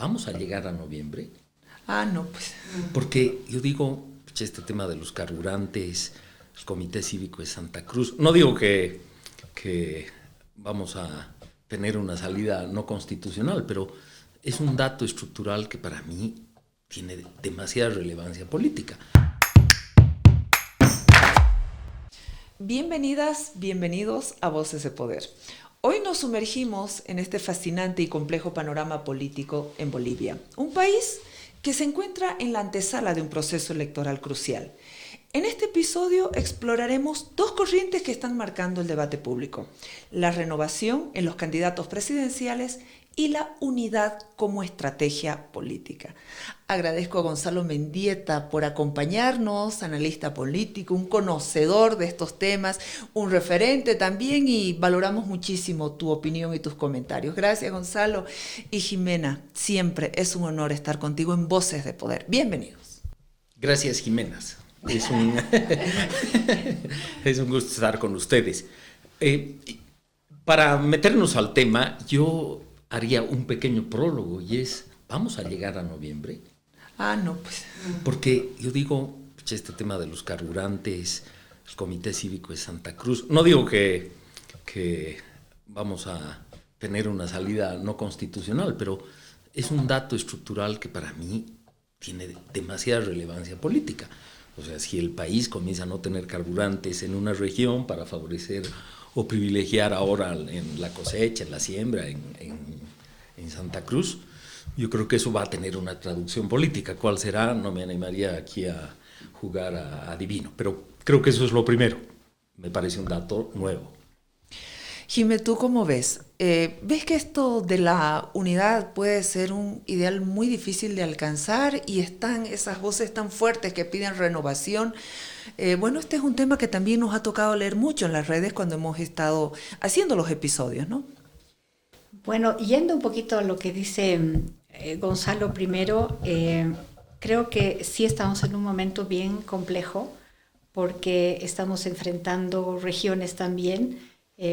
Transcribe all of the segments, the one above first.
¿vamos a llegar a noviembre? No, pues. Porque yo digo, este tema de los carburantes, el Comité Cívico de Santa Cruz, no digo que vamos a tener una salida no constitucional, pero es un dato estructural que para mí tiene demasiada relevancia política. Bienvenidas, bienvenidos a Voces de Poder. Hoy nos sumergimos en este fascinante y complejo panorama político en Bolivia, un país que se encuentra en la antesala de un proceso electoral crucial. En este episodio exploraremos dos corrientes que están marcando el debate público: la renovación en los candidatos presidenciales y la unidad como estrategia política. Agradezco a Gonzalo Mendieta por acompañarnos, analista político, un conocedor de estos temas, un referente también, y valoramos muchísimo tu opinión y tus comentarios. Gracias, Gonzalo. Y Jimena, siempre es un honor estar contigo en Voces de Poder. Bienvenidos. Gracias, Jimena. Es un gusto estar con ustedes. Para meternos al tema, yo haría un pequeño prólogo y es, ¿vamos a llegar a noviembre? No, pues. Porque yo digo, este tema de los carburantes, el Comité Cívico de Santa Cruz, no digo que vamos a tener una salida no constitucional, pero es un dato estructural que para mí tiene demasiada relevancia política. O sea, si el país comienza a no tener carburantes en una región para favorecer o privilegiar ahora en la cosecha, en la siembra, en Santa Cruz, yo creo que eso va a tener una traducción política. ¿Cuál será? No me animaría aquí a jugar a adivino, pero creo que eso es lo primero. Me parece un dato nuevo. Jimé, ¿tú cómo ves? ¿Ves que esto de la unidad puede ser un ideal muy difícil de alcanzar y están esas voces tan fuertes que piden renovación? Bueno, este es un tema que también nos ha tocado leer mucho en las redes cuando hemos estado haciendo los episodios, ¿no? Bueno, yendo un poquito a lo que dice Gonzalo primero, creo que sí estamos en un momento bien complejo porque estamos enfrentando regiones también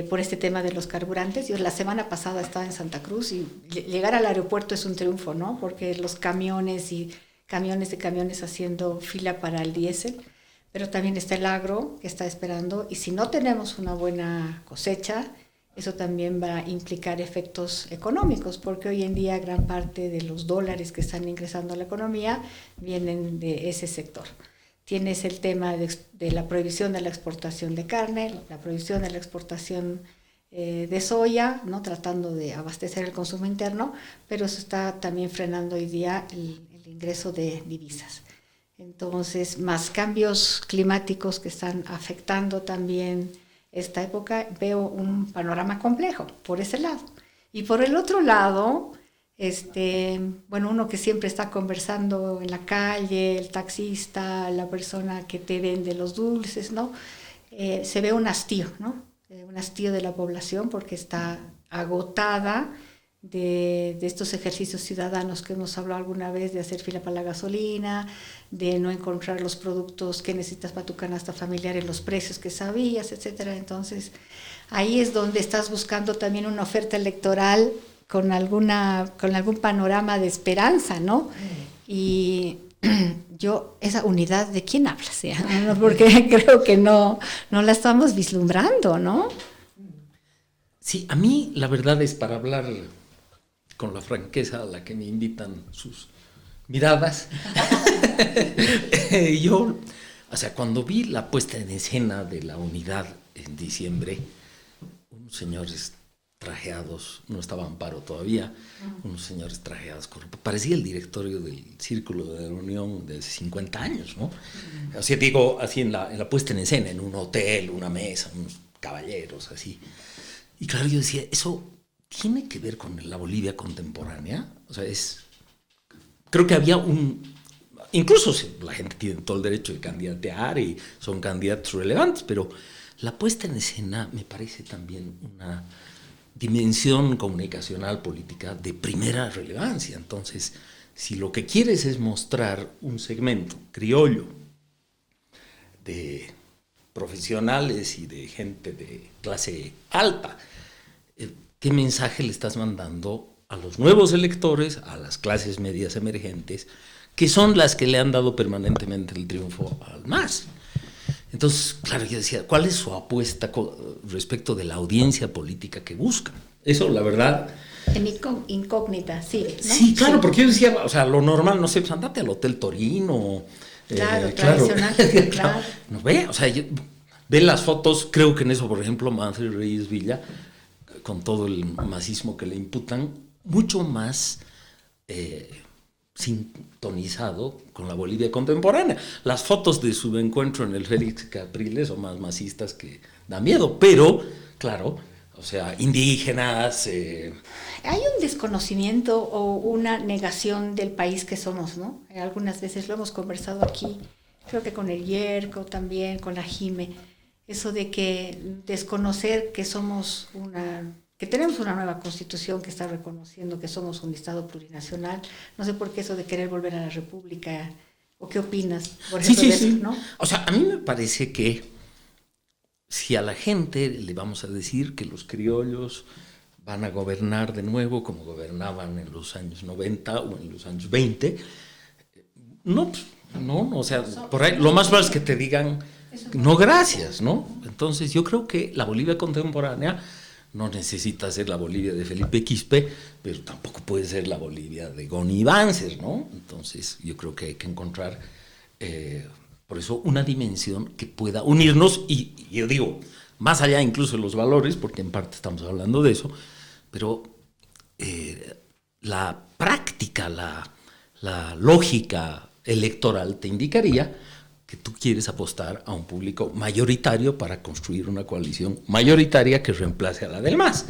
por este tema de los carburantes. Yo la semana pasada estaba en Santa Cruz y llegar al aeropuerto es un triunfo, ¿no? Porque los camiones y camiones de camiones haciendo fila para el diésel, pero también está el agro que está esperando, y si no tenemos una buena cosecha, eso también va a implicar efectos económicos, porque hoy en día gran parte de los dólares que están ingresando a la economía vienen de ese sector. Tienes el tema de la prohibición de la exportación de carne, la prohibición de la exportación de soya, ¿no? Tratando de abastecer el consumo interno, pero eso está también frenando hoy día el ingreso de divisas. Entonces, más cambios climáticos que están afectando también esta época, veo un panorama complejo por ese lado. Y por el otro lado, bueno, uno que siempre está conversando en la calle, el taxista, la persona que te vende los dulces, ¿no? Se ve un hastío, ¿no? Un hastío de la población porque está agotada de estos ejercicios ciudadanos que hemos hablado alguna vez, de hacer fila para la gasolina, de no encontrar los productos que necesitas para tu canasta familiar en los precios que sabías, etcétera. Entonces, ahí es donde estás buscando también una oferta electoral con algún panorama de esperanza, ¿no? Y yo, esa unidad, ¿de quién hablas? Porque creo que no la estamos vislumbrando, ¿no? Sí, a mí la verdad es, para hablar con la franqueza a la que me invitan sus miradas, yo, o sea, cuando vi la puesta en escena de la unidad en diciembre, unos señores trajeados, no estaba Amparo todavía, unos señores trajeados, parecía el directorio del Círculo de la Unión de hace 50 años, ¿no? O sea, digo, así en la puesta en escena, en un hotel, una mesa, unos caballeros, así. Y claro, yo decía, eso tiene que ver con la Bolivia contemporánea. O sea, creo que había incluso la gente tiene todo el derecho de candidatear y son candidatos relevantes, pero la puesta en escena me parece también una dimensión comunicacional política de primera relevancia. Entonces, si lo que quieres es mostrar un segmento criollo de profesionales y de gente de clase alta, ¿qué mensaje le estás mandando a los nuevos electores, a las clases medias emergentes, que son las que le han dado permanentemente el triunfo al MAS. Entonces, claro, yo decía, ¿cuál es su apuesta respecto de la audiencia política que buscan? Eso, la verdad... En incógnita, sí, ¿no? Sí, claro, sí. Porque yo decía, o sea, lo normal, no sé, pues andate al Hotel Torino. Claro, tradicional, claro. No ve, o sea, ve las fotos, creo que en eso, por ejemplo, Manfred Reyes Villa, con todo el masismo que le imputan, mucho más sintonizado con la Bolivia contemporánea. Las fotos de su encuentro en el Félix Capriles son más masistas que da miedo, pero, claro, o sea, indígenas... Hay un desconocimiento o una negación del país que somos, ¿no? Algunas veces lo hemos conversado aquí, creo que con el Yerko también, con la Jime, eso de que desconocer que somos que tenemos una nueva constitución que está reconociendo que somos un Estado plurinacional. No sé por qué eso de querer volver a la República, ¿o qué opinas? Por ejemplo, sí, de sí. eso, ¿no? O sea, a mí me parece que si a la gente le vamos a decir que los criollos van a gobernar de nuevo como gobernaban en los años 90 o en los años 20, no, o sea, por ahí lo más probable es que te digan no gracias, ¿no? Entonces yo creo que la Bolivia contemporánea no necesita ser la Bolivia de Felipe Quispe, pero tampoco puede ser la Bolivia de Goni Banzer, ¿no? Entonces yo creo que hay que encontrar por eso una dimensión que pueda unirnos y yo digo, más allá incluso de los valores, porque en parte estamos hablando de eso, pero la práctica, la lógica electoral te indicaría que tú quieres apostar a un público mayoritario para construir una coalición mayoritaria que reemplace a la del MAS.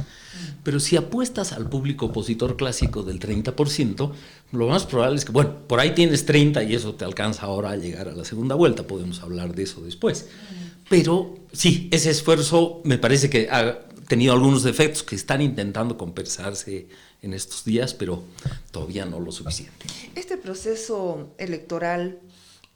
Pero si apuestas al público opositor clásico del 30%, lo más probable es que, bueno, por ahí tienes 30 y eso te alcanza ahora a llegar a la segunda vuelta, podemos hablar de eso después. Pero sí, ese esfuerzo me parece que ha tenido algunos defectos que están intentando compensarse en estos días, pero todavía no lo suficiente. Este proceso electoral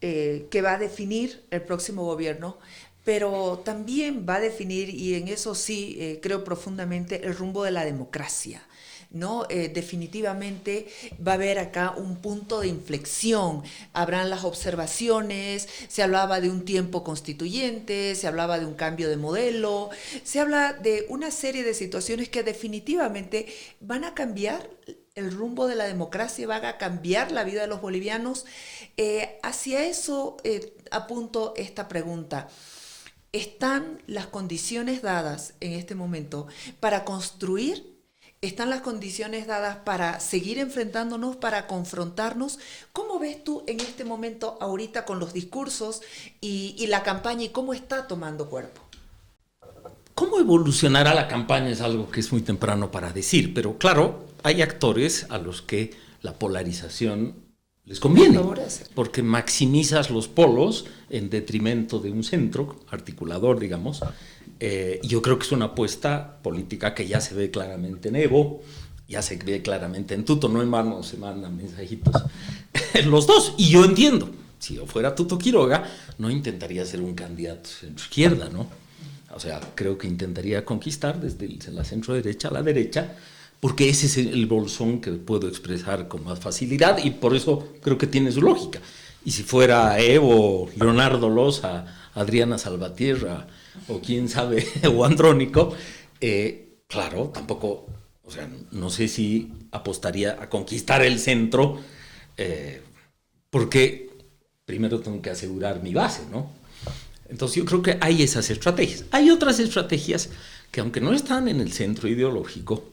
que va a definir el próximo gobierno, pero también va a definir, y en eso sí creo profundamente, el rumbo de la democracia, ¿no? Definitivamente va a haber acá un punto de inflexión, habrán las observaciones, se hablaba de un tiempo constituyente, se hablaba de un cambio de modelo, se habla de una serie de situaciones que definitivamente van a cambiar el rumbo de la democracia, va a cambiar la vida de los bolivianos. Hacia eso apunto esta pregunta. ¿Están las condiciones dadas en este momento para construir? ¿Están las condiciones dadas para seguir enfrentándonos, para confrontarnos? ¿Cómo ves tú en este momento ahorita con los discursos y la campaña y cómo está tomando cuerpo? ¿Cómo evolucionará la campaña? Es algo que es muy temprano para decir, pero claro, hay actores a los que la polarización les conviene, porque maximizas los polos en detrimento de un centro articulador, digamos. Yo creo que es una apuesta política que ya se ve claramente en Evo, ya se ve claramente en Tuto, no en vano se mandan mensajitos los dos, y yo entiendo, si yo fuera Tuto Quiroga, no intentaría ser un candidato centro-izquierda, ¿no? O sea, creo que intentaría conquistar desde la centro-derecha a la derecha, porque ese es el bolsón que puedo expresar con más facilidad y por eso creo que tiene su lógica. Y si fuera Evo, Leonardo Loza, Adriana Salvatierra o quién sabe, o Andrónico, claro, tampoco, o sea, no sé si apostaría a conquistar el centro, porque primero tengo que asegurar mi base, ¿no? Entonces yo creo que hay esas estrategias. Hay otras estrategias que aunque no están en el centro ideológico,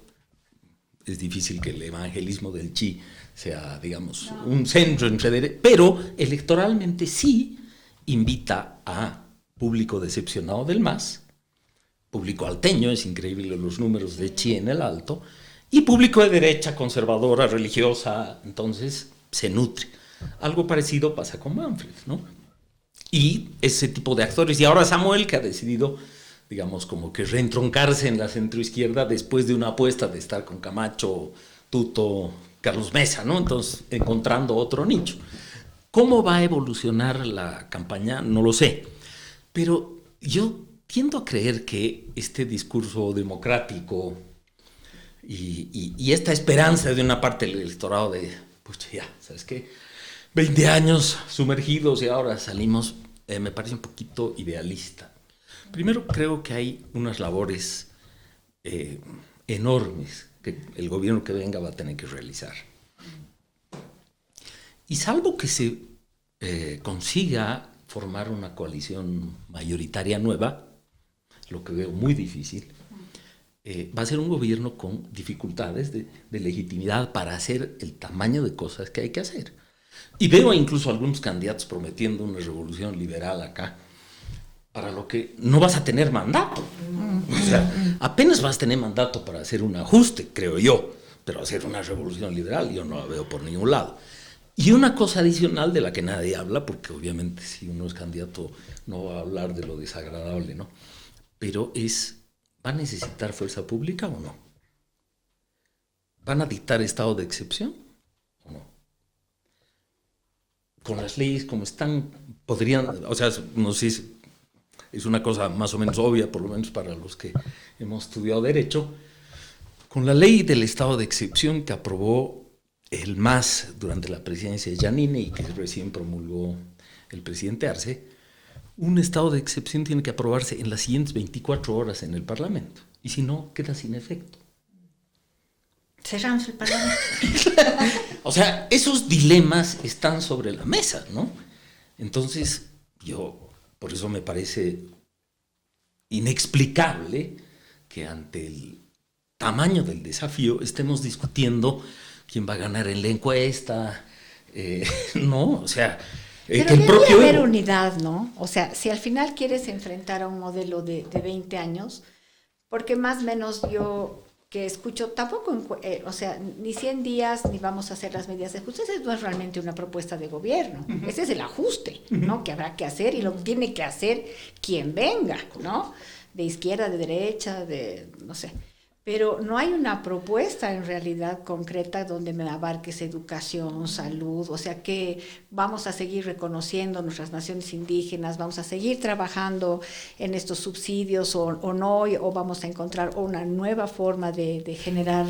es difícil que el evangelismo del Chi sea, digamos, un centro entre pero electoralmente sí invita a público decepcionado del MAS, público alteño, es increíble los números de Chi en el Alto, y público de derecha, conservadora, religiosa, entonces se nutre. Algo parecido pasa con Manfred, ¿no? Y ese tipo de actores, y ahora Samuel, que ha decidido, digamos, como que reentroncarse en la centroizquierda después de una apuesta de estar con Camacho, Tuto, Carlos Mesa, ¿no? Entonces, encontrando otro nicho. ¿Cómo va a evolucionar la campaña? No lo sé. Pero yo tiendo a creer que este discurso democrático y esta esperanza de una parte del electorado de, pues ya, ¿sabes qué? 20 años sumergidos y ahora salimos, me parece un poquito idealista. Primero, creo que hay unas labores enormes que el gobierno que venga va a tener que realizar. Y salvo que se consiga formar una coalición mayoritaria nueva, lo que veo muy difícil, va a ser un gobierno con dificultades de legitimidad para hacer el tamaño de cosas que hay que hacer. Y veo incluso algunos candidatos prometiendo una revolución liberal acá, para lo que no vas a tener mandato. O sea, apenas vas a tener mandato para hacer un ajuste, creo yo, pero hacer una revolución liberal yo no la veo por ningún lado. Y una cosa adicional de la que nadie habla, porque obviamente si uno es candidato no va a hablar de lo desagradable, ¿no? Pero ¿va a necesitar fuerza pública o no? ¿Van a dictar estado de excepción o no? Con las leyes como están, podrían, o sea, no sé si es una cosa más o menos obvia, por lo menos para los que hemos estudiado Derecho, con la ley del estado de excepción que aprobó el MAS durante la presidencia de Giannini y que recién promulgó el presidente Arce, un estado de excepción tiene que aprobarse en las siguientes 24 horas en el Parlamento, y si no, queda sin efecto. Cerramos el Parlamento. O sea, esos dilemas están sobre la mesa, ¿no? Entonces, por eso me parece inexplicable que ante el tamaño del desafío estemos discutiendo quién va a ganar en la encuesta, ¿no? O sea, pero que el propio haber unidad, ¿no? O sea, si al final quieres enfrentar a un modelo de 20 años, porque más o menos yo que escucho, tampoco, o sea, ni 100 días, ni vamos a hacer las medidas de ajuste, esa no es realmente una propuesta de gobierno, ese es el ajuste, ¿no? Que habrá que hacer y lo tiene que hacer quien venga, ¿no? De izquierda, de derecha, no sé. Pero no hay una propuesta en realidad concreta donde me abarques educación, salud, o sea que vamos a seguir reconociendo nuestras naciones indígenas, vamos a seguir trabajando en estos subsidios o no, o vamos a encontrar una nueva forma de generar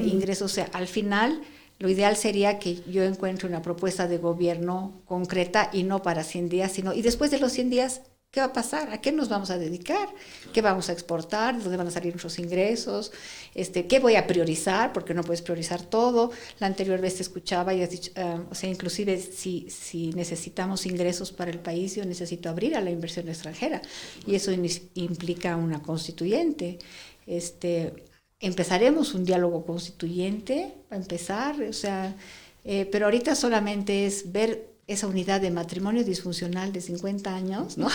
ingresos. O sea, al final lo ideal sería que yo encuentre una propuesta de gobierno concreta y no para 100 días, sino, y después de los 100 días, ¿qué va a pasar? ¿A qué nos vamos a dedicar? ¿Qué vamos a exportar? ¿De dónde van a salir nuestros ingresos? ¿Qué voy a priorizar? Porque no puedes priorizar todo. La anterior vez te escuchaba y has dicho, o sea, inclusive si necesitamos ingresos para el país, yo necesito abrir a la inversión extranjera. Y eso implica una constituyente. Empezaremos un diálogo constituyente, a empezar, o sea, pero ahorita solamente es ver esa unidad de matrimonio disfuncional de 50 años, ¿no?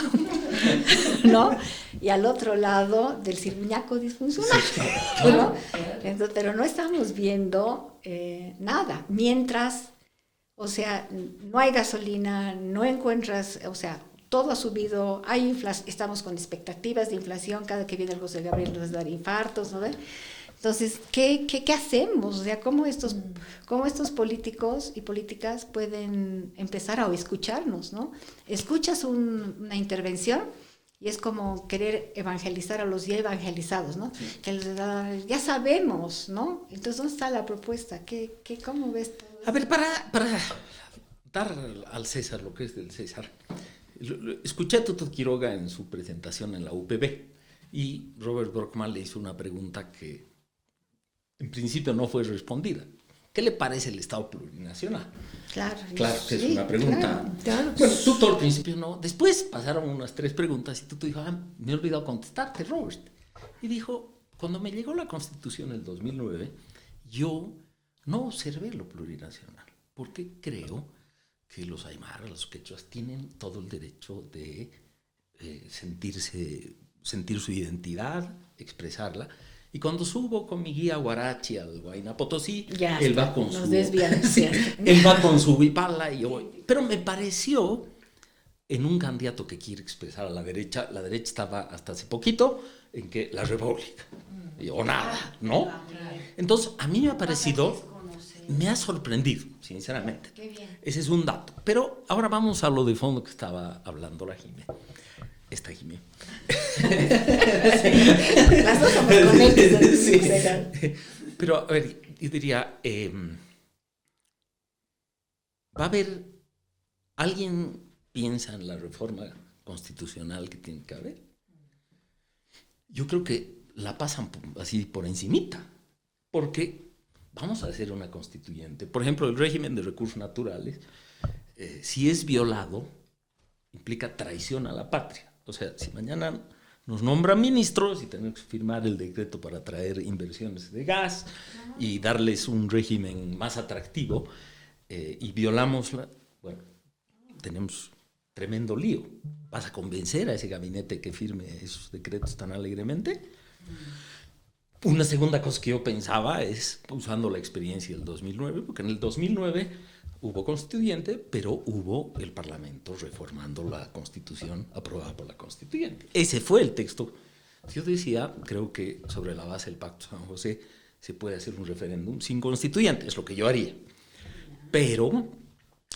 ¿No? Y al otro lado del circuñaco disfuncional, ¿no? Entonces, pero no estamos viendo nada. Mientras, o sea, no hay gasolina, no encuentras, o sea, todo ha subido, hay estamos con expectativas de inflación, cada que viene el José Gabriel nos va a dar infartos, ¿no? Entonces, ¿qué hacemos? O sea, ¿cómo estos políticos y políticas pueden empezar a escucharnos, ¿no? Escuchas una intervención y es como querer evangelizar a los ya evangelizados, ¿no? Que ya sabemos, ¿no? Entonces, ¿dónde está la propuesta? ¿Cómo ves todo esto? A ver, para dar al César lo que es del César, escuché a Toto Quiroga en su presentación en la UPB y Robert Brockman le hizo una pregunta que en principio no fue respondida. ¿Qué le parece el Estado plurinacional? Claro que sí, es una pregunta. Claro. Bueno, Tuto al principio no. Después pasaron unas 3 preguntas y Tuto dijo, me he olvidado contestarte, Robert. Y dijo, cuando me llegó la Constitución en el 2009, yo no observé lo plurinacional, porque creo que los aymaras, los quechuas, tienen todo el derecho de sentir su identidad, expresarla. Y cuando subo con mi guía Huarachi al Huayna Potosí, él va con él va con su huipala y yo voy. Pero me pareció en un candidato que quiere expresar a la derecha estaba hasta hace poquito en que la República, o nada, ¿no? Entonces, a mí me ha parecido, me ha sorprendido, sinceramente. Ese es un dato. Pero ahora vamos a lo de fondo que estaba hablando la Jimé. Está Jimé. Las dos somos con X. Sí. Pero, a ver, yo diría, va a haber, ¿alguien piensa en la reforma constitucional que tiene que haber? Yo creo que la pasan así por encimita, porque vamos a hacer una constituyente. Por ejemplo, el régimen de recursos naturales, si es violado, implica traición a la patria. O sea, si mañana nos nombran ministros y tenemos que firmar el decreto para traer inversiones de gas y darles un régimen más atractivo, y violamos bueno, tenemos tremendo lío. ¿Vas a convencer a ese gabinete que firme esos decretos tan alegremente? Una segunda cosa que yo pensaba es, usando la experiencia del 2009, porque en el 2009 hubo constituyente, pero hubo el Parlamento reformando la Constitución aprobada por la constituyente. Ese fue el texto. Yo decía, creo que sobre la base del Pacto San José se puede hacer un referéndum sin constituyente, es lo que yo haría. Pero,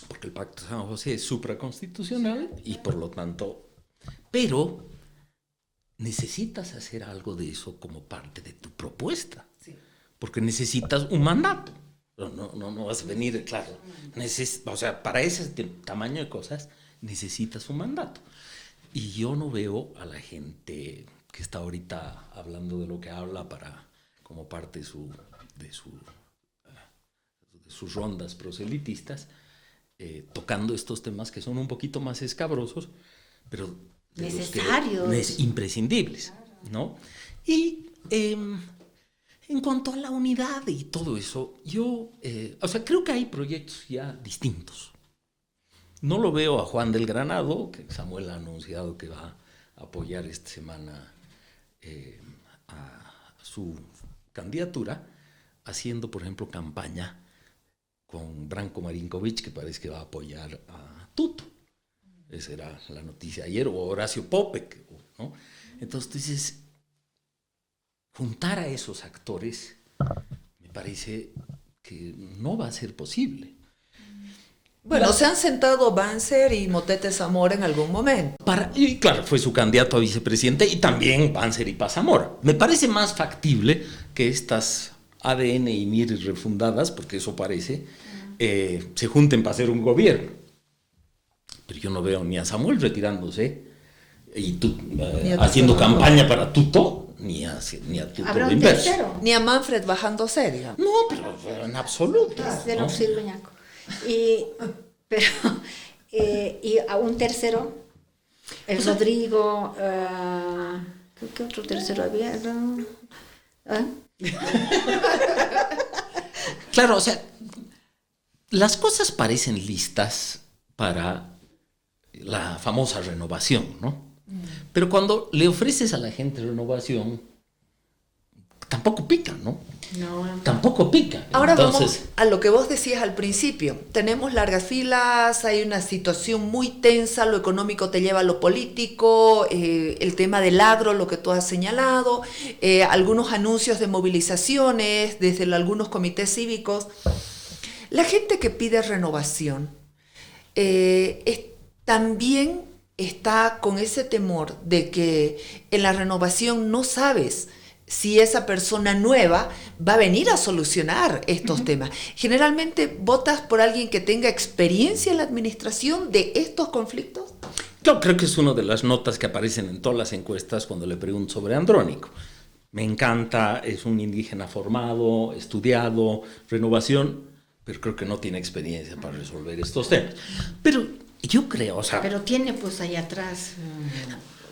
porque el Pacto San José es supraconstitucional y por lo tanto, pero necesitas hacer algo de eso como parte de tu propuesta, porque necesitas un mandato. No vas a venir, claro. O sea, para ese tamaño de cosas necesitas un mandato. Y yo no veo a la gente que está ahorita hablando de lo que habla como parte de sus rondas proselitistas, tocando estos temas que son un poquito más escabrosos, pero necesarios, imprescindibles, ¿no? Y en cuanto a la unidad y todo eso, yo, creo que hay proyectos ya distintos. No lo veo a Juan del Granado, que Samuel ha anunciado que va a apoyar esta semana a su candidatura, haciendo, por ejemplo, campaña con Branko Marinkovic, que parece que va a apoyar a Tuto. Esa era la noticia ayer, o Horacio Popek, ¿no? Entonces dices, juntar a esos actores me parece que no va a ser posible. Bueno, se han sentado Banzer y Motete Zamora en algún momento. Y claro, fue su candidato a vicepresidente, y también Banzer y Paz Zamora. Me parece más factible que estas ADN y MIR refundadas, porque eso parece, se junten para hacer un gobierno. Pero yo no veo ni a Samuel retirándose y haciendo campaña para Tuto, ni a Tuto. ¿Habrá un tercero? Ni a Manfred bajándose, digamos. No, pero en absoluto. De los Silveñaco. Y a un tercero, el Rodrigo, ¿qué otro tercero había? Claro, o sea, las cosas parecen listas para la famosa renovación, ¿no? Pero cuando le ofreces a la gente renovación, tampoco pica, ¿no? No. Tampoco pica. Ahora vamos a lo que vos decías al principio. Tenemos largas filas, hay una situación muy tensa, lo económico te lleva a lo político, el tema del agro, lo que tú has señalado, algunos anuncios de movilizaciones desde algunos comités cívicos. La gente que pide renovación también está con ese temor de que en la renovación no sabes si esa persona nueva va a venir a solucionar estos temas. Generalmente votas por alguien que tenga experiencia en la administración de estos conflictos. Yo creo que es una de las notas que aparecen en todas las encuestas cuando le pregunto sobre Andrónico. Me encanta, es un indígena formado, estudiado, renovación, pero creo que no tiene experiencia para resolver estos temas. Pero yo creo, o sea... Pero tiene pues ahí atrás...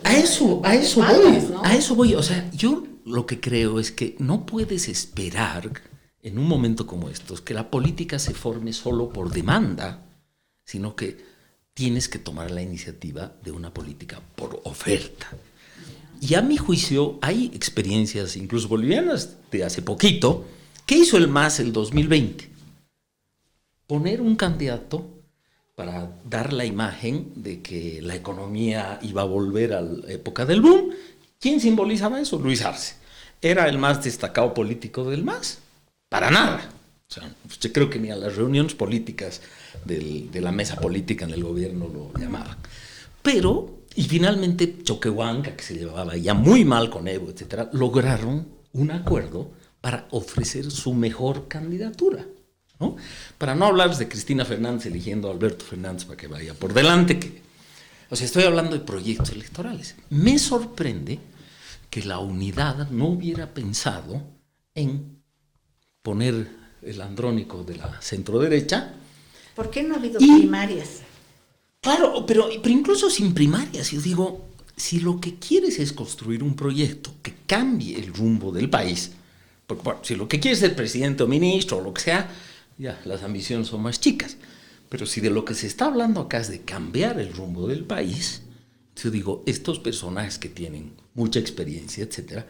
A eso voy. O sea, yo lo que creo es que no puedes esperar en un momento como estos que la política se forme solo por demanda, sino que tienes que tomar la iniciativa de una política por oferta. Y a mi juicio hay experiencias, incluso bolivianas, de hace poquito. ¿Qué hizo el MAS el 2020? Poner un candidato para dar la imagen de que la economía iba a volver a la época del boom. ¿Quién simbolizaba eso? Luis Arce. ¿Era el más destacado político del MAS? Para nada. O sea, yo creo que ni a las reuniones políticas de la mesa política en el gobierno lo llamaban. Pero Y finalmente Choquehuanca, que se llevaba ya muy mal con Evo, etcétera, lograron un acuerdo para ofrecer su mejor candidatura, ¿no? Para no hablar de Cristina Fernández eligiendo a Alberto Fernández para que vaya por delante. O sea, estoy hablando de proyectos electorales. Me sorprende que la unidad no hubiera pensado en poner el andrónico de la centroderecha. ¿Por qué no ha habido primarias? Claro, pero incluso sin primarias, yo digo, si lo que quieres es construir un proyecto que cambie el rumbo del país, porque bueno, si lo que quieres es ser presidente o ministro o lo que sea, ya las ambiciones son más chicas. Pero si de lo que se está hablando acá es de cambiar el rumbo del país, yo digo, estos personajes que tienen mucha experiencia, etcétera,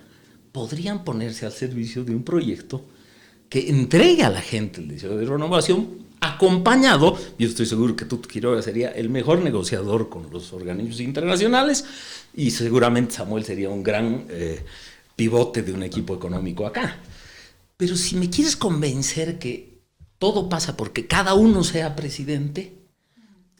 podrían ponerse al servicio de un proyecto que entregue a la gente el deseo de renovación, acompañado, yo estoy seguro que tú, Quiroga, sería el mejor negociador con los organismos internacionales y seguramente Samuel sería un gran pivote de un equipo económico acá. Pero si me quieres convencer que todo pasa porque cada uno sea presidente,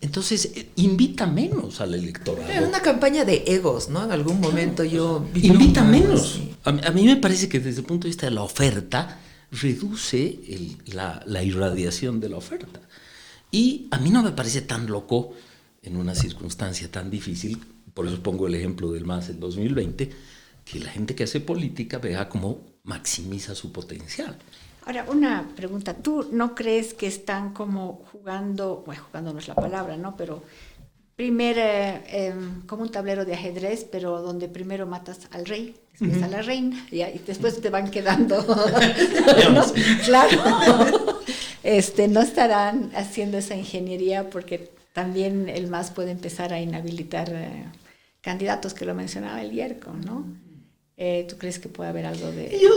entonces invita menos al electorado. Es una campaña de egos, ¿no? En algún momento yo... Invita menos. A mí me parece que desde el punto de vista de la oferta, reduce la irradiación de la oferta. Y a mí no me parece tan loco en una circunstancia tan difícil, por eso pongo el ejemplo del MAS del 2020, que la gente que hace política vea cómo maximiza su potencial. Ahora, una pregunta. ¿Tú no crees que están como jugando, bueno, jugando no es la palabra, ¿no? Pero como un tablero de ajedrez, pero donde primero matas al rey, después a la reina, y después te van quedando. ¿No? Claro. No estarán haciendo esa ingeniería porque también el MAS puede empezar a inhabilitar candidatos, que lo mencionaba el Yerko, ¿no? ¿Tú crees que puede haber algo de...? Yo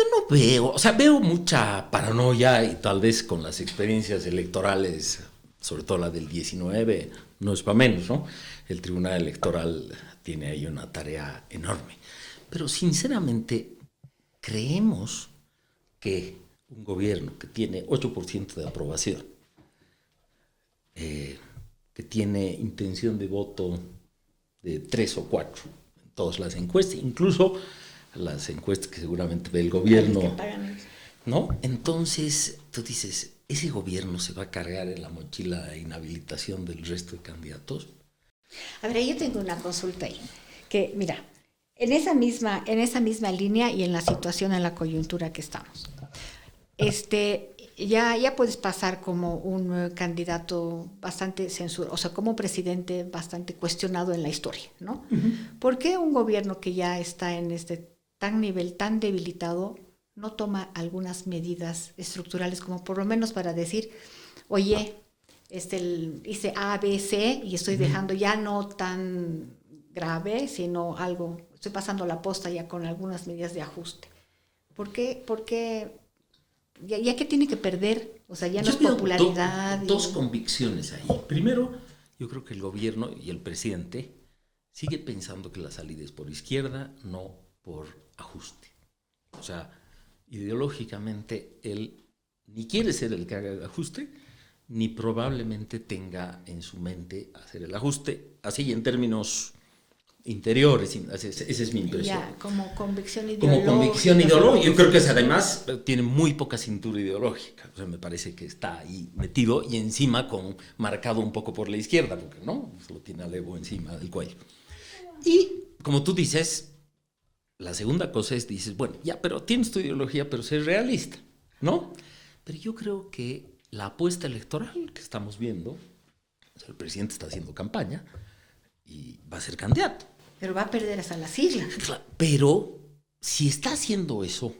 no veo, o sea, veo mucha paranoia y tal vez con las experiencias electorales, sobre todo la del 19, no es para menos, ¿no? El Tribunal Electoral tiene ahí una tarea enorme. Pero sinceramente, creemos que un gobierno que tiene 8% de aprobación, que tiene intención de voto de 3 o 4 en todas las encuestas, incluso las encuestas que seguramente ve el gobierno, ¿no? Entonces, tú dices, ¿ese gobierno se va a cargar en la mochila de inhabilitación del resto de candidatos? A ver, yo tengo una consulta ahí, que mira, en esa misma línea y en la situación, en la coyuntura que estamos, ya puedes pasar como un candidato bastante censurado, o sea, como un presidente bastante cuestionado en la historia, ¿no? Uh-huh. ¿Por qué un gobierno que ya está en nivel tan debilitado no toma algunas medidas estructurales, como por lo menos para decir, oye, hice A, B, C y estoy dejando ya no tan grave, sino algo, estoy pasando la posta ya con algunas medidas de ajuste? ¿Por qué? Ya que tiene que perder, o sea, ya no es popularidad. Dos convicciones ahí. Primero, yo creo que el gobierno y el presidente sigue pensando que la salida es por izquierda, no por ajuste. O sea, ideológicamente él ni quiere ser el que haga el ajuste, ni probablemente tenga en su mente hacer el ajuste, así en términos interiores. Esa es mi impresión. Ya, como convicción ideológica. Como convicción ideológica. Yo creo que además tiene muy poca cintura ideológica. O sea, me parece que está ahí metido y encima marcado un poco por la izquierda, porque no, lo tiene a Evo encima del cuello. Y como tú dices, la segunda cosa es, dices, bueno, ya, pero tienes tu ideología, pero sé realista, ¿no? Pero yo creo que la apuesta electoral que estamos viendo, o sea, el presidente está haciendo campaña y va a ser candidato. Pero va a perder hasta las siglas. Pero si está haciendo eso,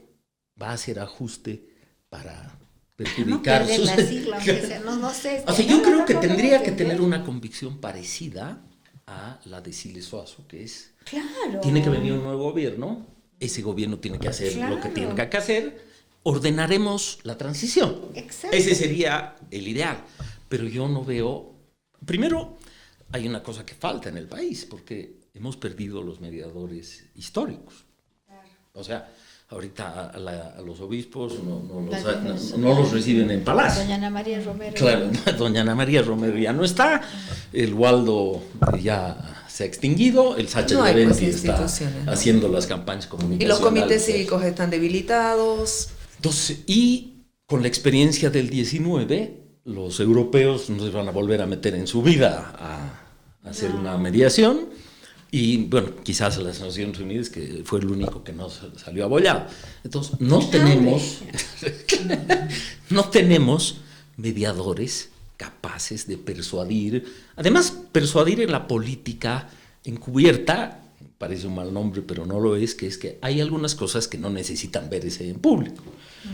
va a hacer ajuste para perjudicar sus... la sigla, no sé. O sea, yo creo que tendría que tener una convicción parecida a la de Siles Suazo, que es... Claro. Tiene que venir un nuevo gobierno, ese gobierno tiene que hacer lo que tiene que hacer, ordenaremos la transición. Exacto. Ese sería el ideal. Pero yo no veo... Primero, hay una cosa que falta en el país, porque hemos perdido los mediadores históricos. Claro. O sea, Ahorita a los obispos no los reciben en palacio. Doña Ana María Romero. Claro, doña Ana María Romero ya no está, el Waldo ya se ha extinguido, el Sacha No hay, pues, Llorenti está instituciones, ¿no? haciendo las campañas comunicacionales. Y los comités cívicos están debilitados. Entonces, y con la experiencia del 19, los europeos no se van a volver a meter en su vida a hacer una mediación. Y bueno, quizás las Naciones Unidas, que fue el único que no salió abollado. Entonces, no tenemos mediadores capaces de persuadir. Además, persuadir en la política encubierta, parece un mal nombre, pero no lo es, que es que hay algunas cosas que no necesitan verse en público.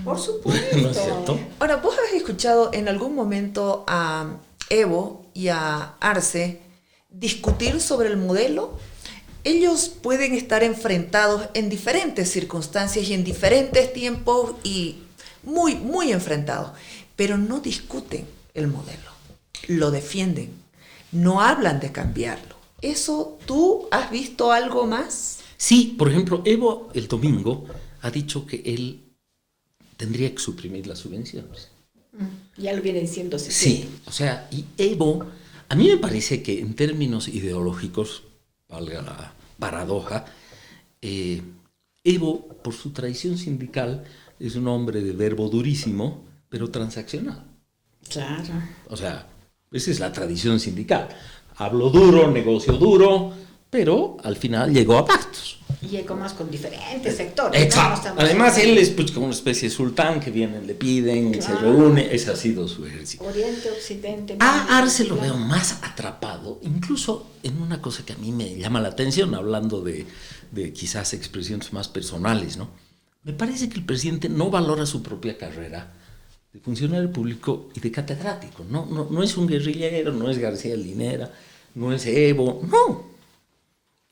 Por supuesto. ¿No es cierto? Ahora, ¿vos has escuchado en algún momento a Evo y a Arce discutir sobre el modelo? Ellos pueden estar enfrentados en diferentes circunstancias y en diferentes tiempos y muy, muy enfrentados, pero no discuten el modelo, lo defienden, no hablan de cambiarlo. ¿Eso tú has visto algo más? Sí, por ejemplo, Evo el domingo ha dicho que él tendría que suprimir las subvenciones. Ya lo viene diciendo. Sí, o sea, y Evo, a mí me parece que en términos ideológicos, valga la paradoja, Evo, por su tradición sindical, es un hombre de verbo durísimo, pero transaccional. Claro. O sea, esa es la tradición sindical. Hablo duro, negocio duro, pero al final llegó a pactos. Y más con diferentes sectores. Exacto. ¿No? Además, él es pues, como una especie de sultán que vienen, le piden, claro, se reúne. Ese ha sido su ejercicio. Oriente, Occidente. A Arce lo veo más atrapado, incluso en una cosa que a mí me llama la atención, hablando de quizás expresiones más personales, ¿no? Me parece que el presidente no valora su propia carrera de funcionario público y de catedrático. No es un guerrillero, no es García Linera, no es Evo, no.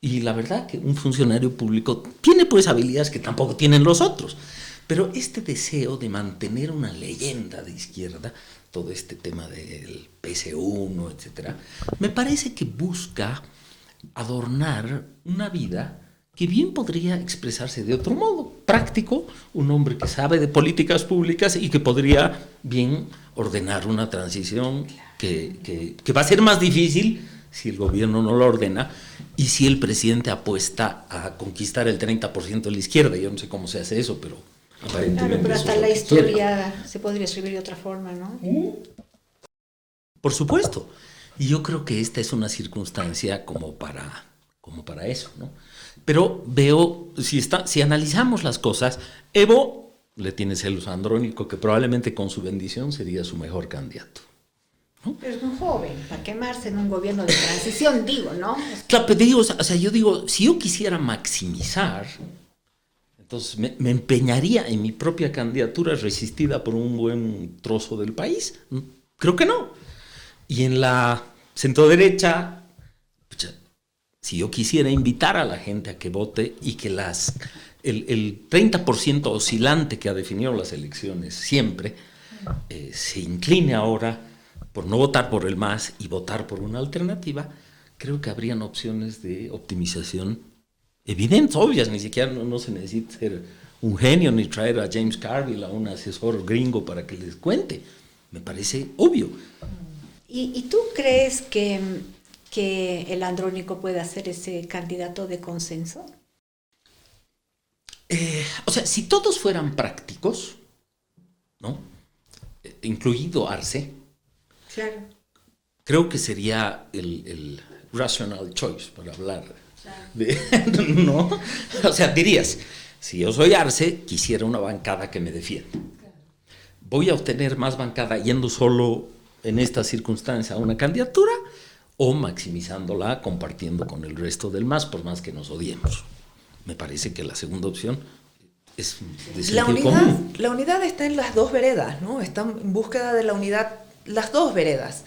Y la verdad que un funcionario público tiene pues habilidades que tampoco tienen los otros. Pero este deseo de mantener una leyenda de izquierda, todo este tema del PC1, etcétera, me parece que busca adornar una vida que bien podría expresarse de otro modo, práctico, un hombre que sabe de políticas públicas y que podría bien ordenar una transición que va a ser más difícil si el gobierno no lo ordena y si el presidente apuesta a conquistar el 30% de la izquierda. Yo no sé cómo se hace eso, pero aparentemente. Claro, pero hasta la historia se podría escribir de otra forma, ¿no? Por supuesto. Y yo creo que esta es una circunstancia como para eso, ¿no? Pero veo, si analizamos las cosas, Evo le tiene celos a Andrónico, que probablemente con su bendición sería su mejor candidato, ¿no? Pero es un joven, para quemarse en un gobierno de transición, digo, ¿no? Claro, pero digo, o sea, yo digo, si yo quisiera maximizar, entonces me empeñaría en mi propia candidatura resistida por un buen trozo del país. Creo que no. Y en la centroderecha, si yo quisiera invitar a la gente a que vote y que el 30% oscilante que ha definido las elecciones siempre se incline ahora por no votar por el MAS y votar por una alternativa, creo que habrían opciones de optimización evidentes, obvias. Ni siquiera no se necesita ser un genio ni traer a James Carville, a un asesor gringo para que les cuente. Me parece obvio. ¿Y tú crees que el Andrónico pueda ser ese candidato de consenso? O sea, si todos fueran prácticos, ¿no? Incluido Arce, claro, creo que sería el rational choice, para hablar, claro, de, ¿no? O sea, dirías, si yo soy Arce, quisiera una bancada que me defienda. Claro. ¿Voy a obtener más bancada yendo solo en esta circunstancia a una candidatura o maximizándola compartiendo con el resto del MAS, por más que nos odiemos? Me parece que la segunda opción es de sentido común. La unidad está en las dos veredas, ¿no? Están en búsqueda de la unidad las dos veredas.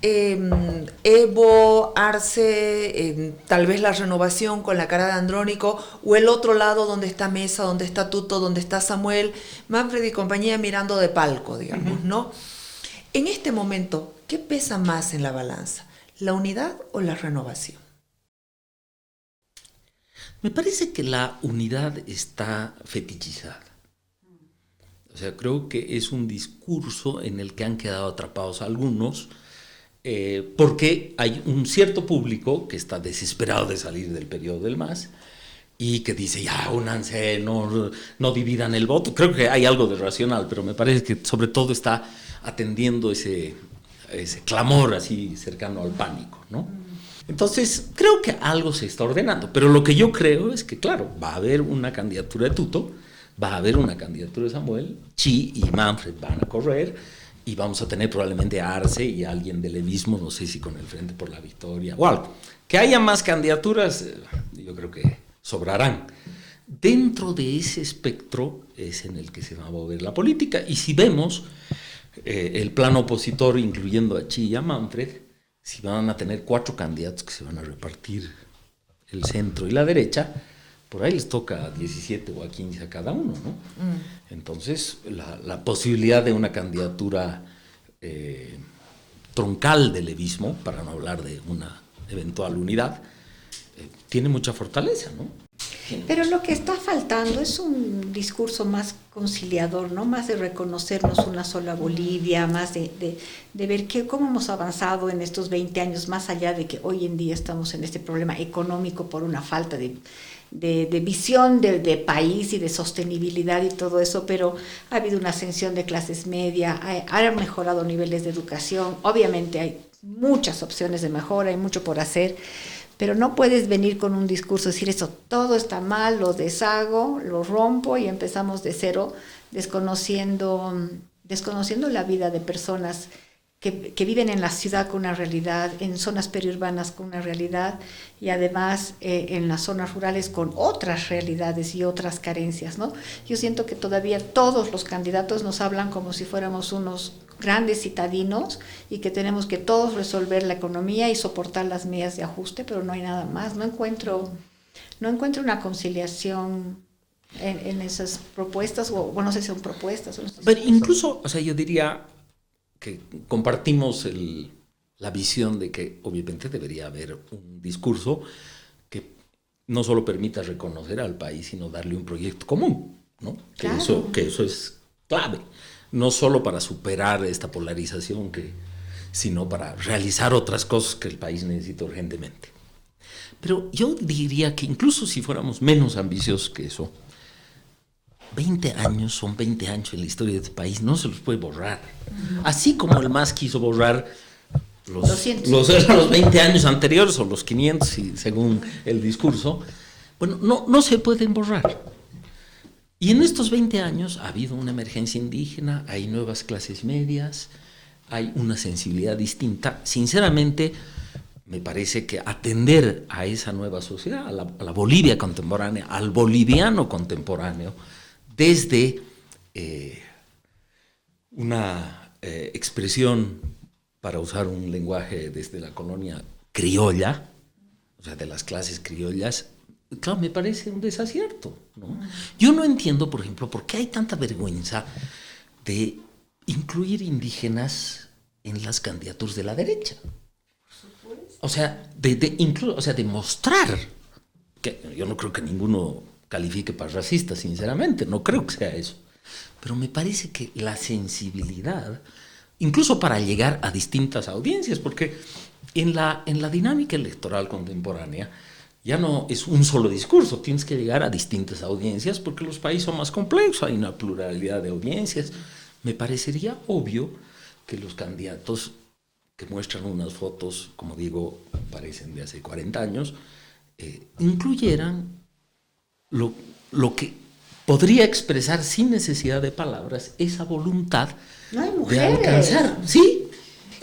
Evo, Arce, tal vez la renovación con la cara de Andrónico, o el otro lado donde está Mesa, donde está Tuto, donde está Samuel, Manfred y compañía mirando de palco, digamos, ¿no? En este momento, ¿qué pesa más en la balanza? ¿La unidad o la renovación? Me parece que la unidad está fetichizada. O sea, creo que es un discurso en el que han quedado atrapados algunos, porque hay un cierto público que está desesperado de salir del periodo del MAS y que dice, ya, únanse, no dividan el voto. Creo que hay algo de racional, pero me parece que sobre todo está atendiendo ese clamor así cercano al pánico, ¿no? Entonces, creo que algo se está ordenando, pero lo que yo creo es que, claro, va a haber una candidatura de Tuto, va a haber una candidatura de Samuel, Chi y Manfred van a correr, y vamos a tener probablemente a Arce y a alguien del levismo, no sé si con el Frente por la Victoria o algo. Que haya más candidaturas, yo creo que sobrarán. Dentro de ese espectro es en el que se va a mover la política, y si vemos el plan opositor, incluyendo a Chi y a Manfred, si van a tener 4 candidatos que se van a repartir el centro y la derecha, por ahí les toca a 17 o a 15 a cada uno, ¿no? Entonces, la posibilidad de una candidatura troncal del levismo, para no hablar de una eventual unidad, tiene mucha fortaleza, ¿no? Pero lo que está faltando es un discurso más conciliador, ¿no? Más de reconocernos una sola Bolivia, más de ver cómo hemos avanzado en estos 20 años, más allá de que hoy en día estamos en este problema económico por una falta de visión de país y de sostenibilidad y todo eso, pero ha habido una ascensión de clases medias, han mejorado niveles de educación, obviamente hay muchas opciones de mejora, hay mucho por hacer, pero no puedes venir con un discurso, decir eso, todo está mal, lo deshago, lo rompo y empezamos de cero, desconociendo la vida de personas que viven en la ciudad con una realidad, en zonas periurbanas con una realidad y además en las zonas rurales con otras realidades y otras carencias, ¿no? Yo siento que todavía todos los candidatos nos hablan como si fuéramos unos grandes citadinos y que tenemos que todos resolver la economía y soportar las medidas de ajuste, pero no hay nada más. No encuentro una conciliación en esas propuestas, o no sé si son propuestas. Pero incluso, o sea, yo diría que compartimos la visión de que obviamente debería haber un discurso que no solo permita reconocer al país, sino darle un proyecto común, ¿no? Claro. Que eso es clave, no solo para superar esta polarización, sino para realizar otras cosas que el país necesita urgentemente. Pero yo diría que incluso si fuéramos menos ambiciosos que eso, 20 años son 20 años en la historia de este país, no se los puede borrar. Así como el MAS quiso borrar los 20 años anteriores o los 500, según el discurso, bueno, no se pueden borrar. Y en estos 20 años ha habido una emergencia indígena, hay nuevas clases medias, hay una sensibilidad distinta. Sinceramente, me parece que atender a esa nueva sociedad, a la Bolivia contemporánea, al boliviano contemporáneo, desde una expresión, para usar un lenguaje desde la colonia criolla, o sea, de las clases criollas, claro, me parece un desacierto, ¿no? Yo no entiendo, por ejemplo, por qué hay tanta vergüenza de incluir indígenas en las candidaturas de la derecha. O sea, de mostrar, que yo no creo que ninguno califique para racista, sinceramente, no creo que sea eso. Pero me parece que la sensibilidad, incluso para llegar a distintas audiencias, porque en la dinámica electoral contemporánea ya no es un solo discurso, tienes que llegar a distintas audiencias porque los países son más complejos, hay una pluralidad de audiencias. Me parecería obvio que los candidatos que muestran unas fotos, como digo, parecen de hace 40 años, incluyeran lo que podría expresar sin necesidad de palabras esa voluntad de alcanzar. Sí.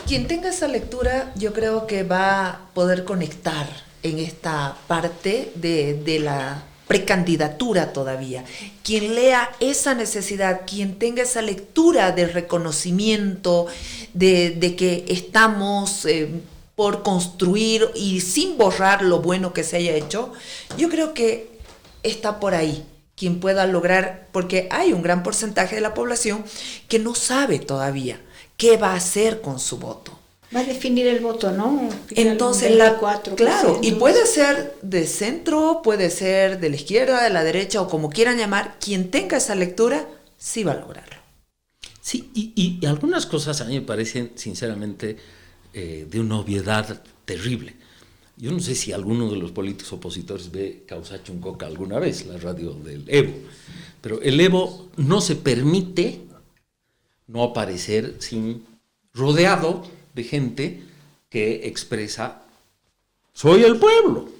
Quien tenga esa lectura, yo creo que va a poder conectar en esta parte de la precandidatura todavía. Quien lea esa necesidad, quien tenga esa lectura de reconocimiento, de que estamos por construir y sin borrar lo bueno que se haya hecho, yo creo que está por ahí quien pueda lograr, porque hay un gran porcentaje de la población que no sabe todavía qué va a hacer con su voto. Va a definir el voto, ¿no? Entonces, 24%. claro, y puede ser de centro, puede ser de la izquierda, de la derecha, o como quieran llamar, quien tenga esa lectura, sí va a lograrlo. Sí, y algunas cosas a mí me parecen, sinceramente, de una obviedad terrible. Yo no sé si alguno de los políticos opositores ve Causa Chuncoca alguna vez, la radio del Evo, pero el Evo no se permite no aparecer rodeado de gente que expresa soy el pueblo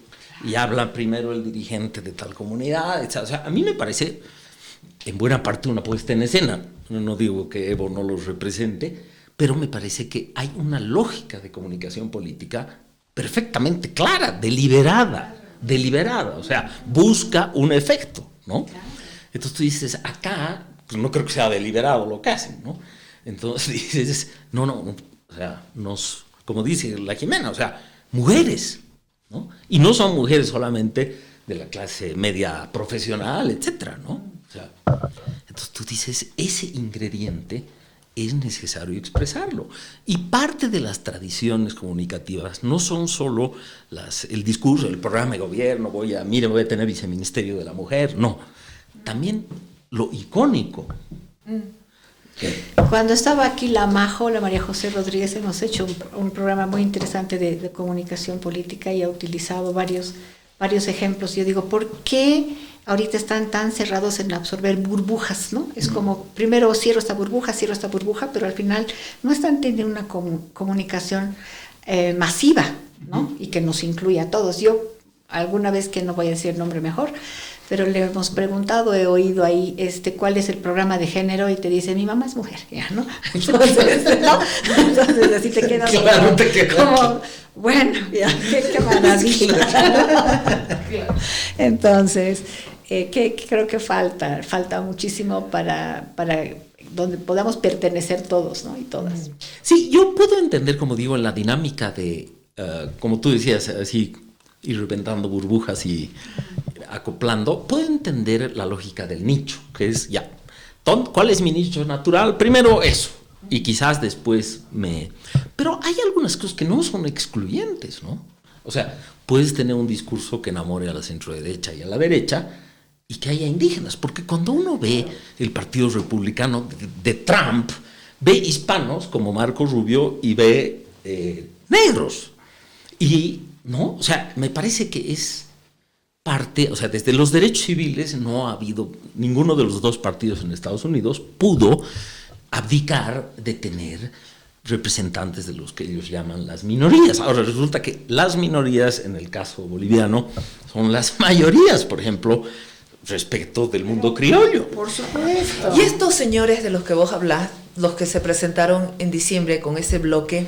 y habla primero el dirigente de tal comunidad, etc. O sea, a mí me parece en buena parte una puesta en escena. No digo que Evo no los represente, pero me parece que hay una lógica de comunicación política perfectamente clara, deliberada, o sea, busca un efecto, ¿no? Entonces tú dices, acá, pues no creo que sea deliberado lo que hacen, ¿no? Entonces dices, no, o sea, como dice la Jimena, o sea, mujeres, ¿no? Y no son mujeres solamente de la clase media profesional, etcétera, ¿no? O sea, entonces tú dices, ese ingrediente es necesario expresarlo. Y parte de las tradiciones comunicativas no son solo el discurso, el programa de gobierno, voy a tener viceministerio de la mujer, no. También lo icónico. Cuando estaba aquí la María José Rodríguez, hemos hecho un programa muy interesante de comunicación política y ha utilizado varios ejemplos. Yo digo, ¿por qué ahorita están tan cerrados en absorber burbujas, ¿no? Es como, primero cierro esta burbuja, pero al final no están teniendo una comunicación masiva, ¿no? Y que nos incluya a todos. Yo, alguna vez, que no voy a decir el nombre mejor, pero le hemos preguntado, he oído ahí, cuál es el programa de género, y te dice, mi mamá es mujer, ya, ¿no? Entonces, ¿no? Entonces así te quedas claro, como bueno, ya, qué maravilla. Entonces, creo que falta muchísimo para donde podamos pertenecer todos, ¿no? Y todas. Sí, yo puedo entender, como digo, en la dinámica de, como tú decías, así, ir reventando burbujas y acoplando, puedo entender la lógica del nicho, que es, ¿cuál es mi nicho natural? Primero eso, y quizás después Pero hay algunas cosas que no son excluyentes, ¿no? O sea, puedes tener un discurso que enamore a la centroderecha y a la derecha, y que haya indígenas, porque cuando uno ve el Partido Republicano de Trump, ve hispanos como Marco Rubio y ve negros, y, ¿no? O sea, me parece que es parte, o sea, desde los derechos civiles no ha habido, ninguno de los dos partidos en Estados Unidos pudo abdicar de tener representantes de los que ellos llaman las minorías. Ahora resulta que las minorías, en el caso boliviano, son las mayorías, por ejemplo, respecto del mundo criollo. Por supuesto. Y estos señores de los que vos hablás, los que se presentaron en diciembre con ese bloque,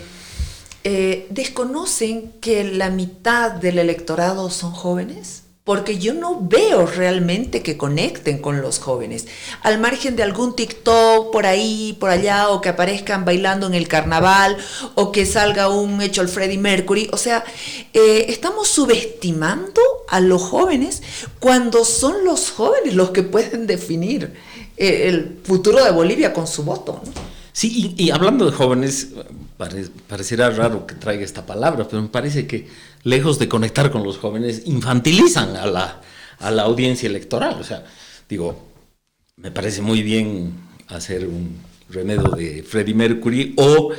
¿desconocen que la mitad del electorado son jóvenes? Porque yo no veo realmente que conecten con los jóvenes, al margen de algún TikTok por ahí, por allá, o que aparezcan bailando en el carnaval, o que salga un hecho el Freddie Mercury. O sea, estamos subestimando a los jóvenes cuando son los jóvenes los que pueden definir el futuro de Bolivia con su voto, ¿no? Sí, y hablando de jóvenes, pareciera raro que traiga esta palabra, pero me parece que lejos de conectar con los jóvenes, infantilizan a la audiencia electoral. O sea, digo, me parece muy bien hacer un remedio de Freddie Mercury o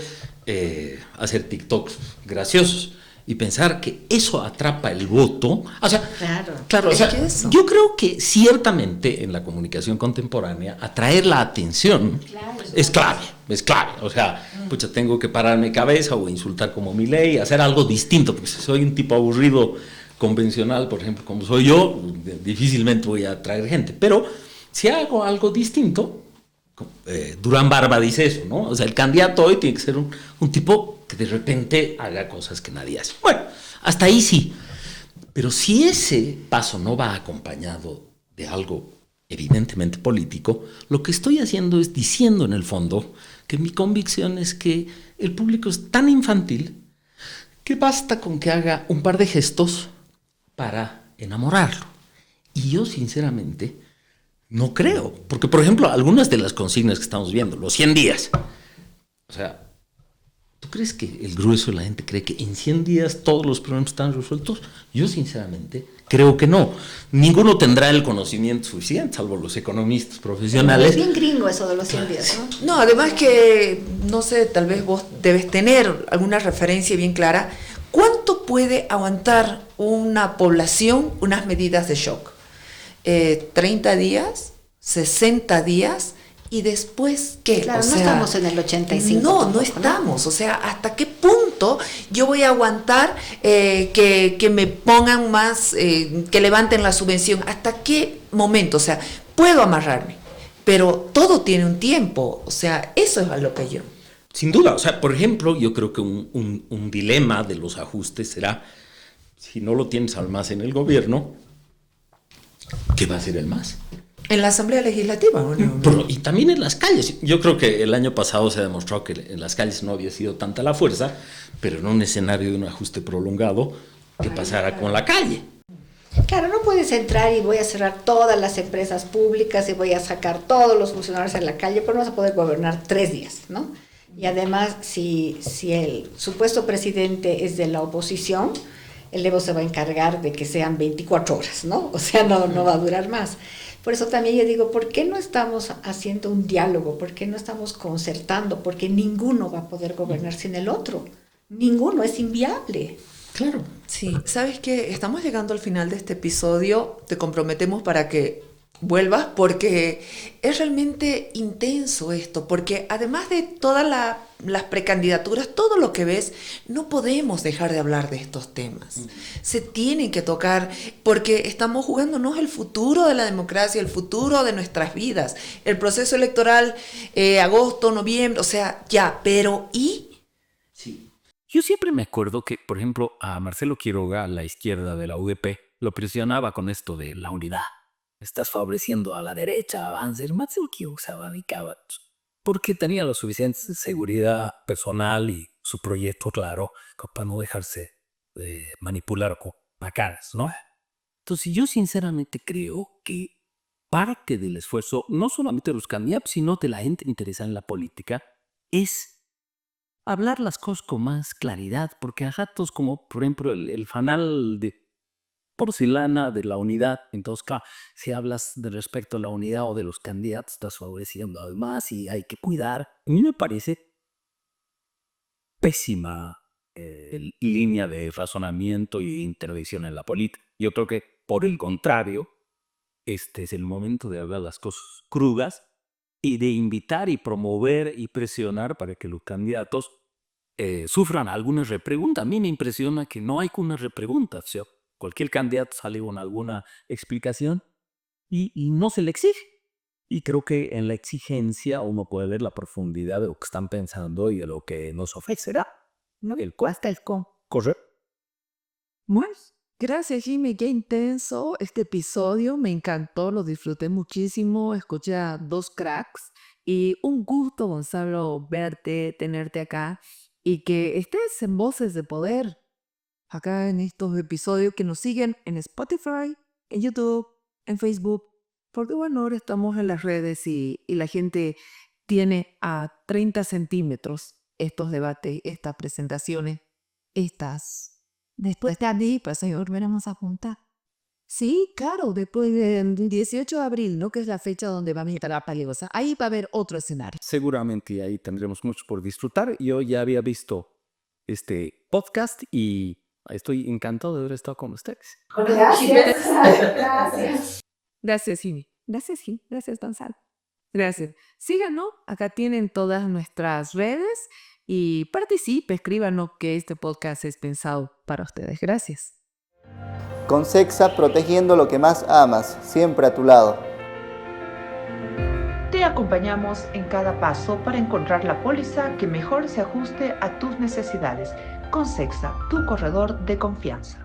hacer TikToks graciosos y pensar que eso atrapa el voto. O sea, claro, o sea, yo creo que ciertamente en la comunicación contemporánea atraer la atención es clave. O sea, pucha, tengo que pararme cabeza o insultar como Milei, hacer algo distinto, porque si soy un tipo aburrido convencional, por ejemplo, como soy yo, difícilmente voy a atraer gente. Pero si hago algo distinto, Durán Barba dice eso, ¿no? O sea, el candidato hoy tiene que ser un tipo que de repente haga cosas que nadie hace. Bueno, hasta ahí sí. Pero si ese paso no va acompañado de algo evidentemente político, lo que estoy haciendo es diciendo en el fondo que mi convicción es que el público es tan infantil que basta con que haga un par de gestos para enamorarlo. Y yo sinceramente no creo, porque por ejemplo algunas de las consignas que estamos viendo, los 100 días, o sea, ¿Tú crees que el grueso de la gente cree que en 100 días todos los problemas están resueltos? Yo sinceramente creo que no. Ninguno tendrá el conocimiento suficiente, salvo los economistas profesionales. Es bien gringo eso de los 100 días, ¿no? No, además que, no sé, tal vez vos debes tener alguna referencia bien clara. ¿Cuánto puede aguantar una población unas medidas de shock? ¿30 días? ¿60 días? ¿Y después qué? Claro, o no sea, estamos en el 85. No, tampoco, no estamos. O sea, ¿hasta qué punto yo voy a aguantar que me pongan más, que levanten la subvención? ¿Hasta qué momento? O sea, puedo amarrarme, pero todo tiene un tiempo. O sea, eso es a lo que yo... Sin duda, o sea, por ejemplo, yo creo que un dilema de los ajustes será, si no lo tienes al MAS en el gobierno, ¿qué va a hacer el MAS? En la Asamblea Legislativa, ¿no? Pero, y también en las calles. Yo creo que el año pasado se demostró que en las calles no había sido tanta la fuerza, pero en un escenario de un ajuste prolongado, ¿qué pasará con la calle? Claro, no puedes entrar y voy a cerrar todas las empresas públicas y voy a sacar todos los funcionarios en la calle, pero no vas a poder gobernar 3 días, ¿no? Y además, si el supuesto presidente es de la oposición, el Evo se va a encargar de que sean 24 horas, ¿no? O sea, no va a durar más. Por eso también yo digo, ¿por qué no estamos haciendo un diálogo? ¿Por qué no estamos concertando? Porque ninguno va a poder gobernar sin el otro. Ninguno, es inviable. Claro. Sí, ¿sabes qué? Estamos llegando al final de este episodio. Te comprometemos para que vuelvas porque es realmente intenso esto, porque además de todas las precandidaturas, todo lo que ves, no podemos dejar de hablar de estos temas. Se tienen que tocar porque estamos jugándonos el futuro de la democracia, el futuro de nuestras vidas. El proceso electoral, agosto, noviembre, o sea, ya, pero ¿y? Sí. Yo siempre me acuerdo que, por ejemplo, a Marcelo Quiroga, a la izquierda de la UDP, lo presionaba con esto de la unidad. Estás favoreciendo a la derecha, avance. Marcelo Quiroga se abanicaba porque tenía la suficiente seguridad personal y su proyecto claro para no dejarse manipular con macanas, ¿no? Entonces yo sinceramente creo que parte del esfuerzo, no solamente de los candidatos, sino de la gente interesada en la política, es hablar las cosas con más claridad, porque a ratos como, por ejemplo, el fanal de porcelana de la unidad, entonces, claro, si hablas de respecto a la unidad o de los candidatos, estás favoreciendo además y hay que cuidar. A mí me parece pésima línea de razonamiento y intervención en la política. Yo creo que, por el contrario, este es el momento de hablar las cosas crudas y de invitar y promover y presionar para que los candidatos sufran alguna repregunta. A mí me impresiona que no hay una repregunta. O sea, cualquier candidato sale con alguna explicación y no se le exige. Y creo que en la exigencia uno puede ver la profundidad de lo que están pensando y de lo que nos ofrecerá. ¿No? El cuesta el con. Correcto. Bueno, gracias Jimmy, qué intenso este episodio, me encantó, lo disfruté muchísimo, escuché a 2 cracks y un gusto, Gonzalo, verte, tenerte acá y que estés en Voces de Poder, acá en estos episodios que nos siguen en Spotify, en YouTube, en Facebook, porque bueno, ahora estamos en las redes y la gente tiene a 30 centímetros estos debates, estas presentaciones, estas... Después de allí, pues volveremos a juntar. Sí, claro, después del 18 de abril, ¿no? Que es la fecha donde va a estar la Paligosa. Ahí va a haber otro escenario. Seguramente ahí tendremos mucho por disfrutar. Yo ya había visto este podcast y estoy encantado de haber estado con ustedes. Gracias. Gracias. Gracias, Jimmy. Gracias, Jimmy. Gracias, Gonzalo. Gracias. Síganos. Acá tienen todas nuestras redes. Y participe, escríbanos que este podcast es pensado para ustedes. Gracias. Concexa, protegiendo lo que más amas, siempre a tu lado. Te acompañamos en cada paso para encontrar la póliza que mejor se ajuste a tus necesidades. Concexa, tu corredor de confianza.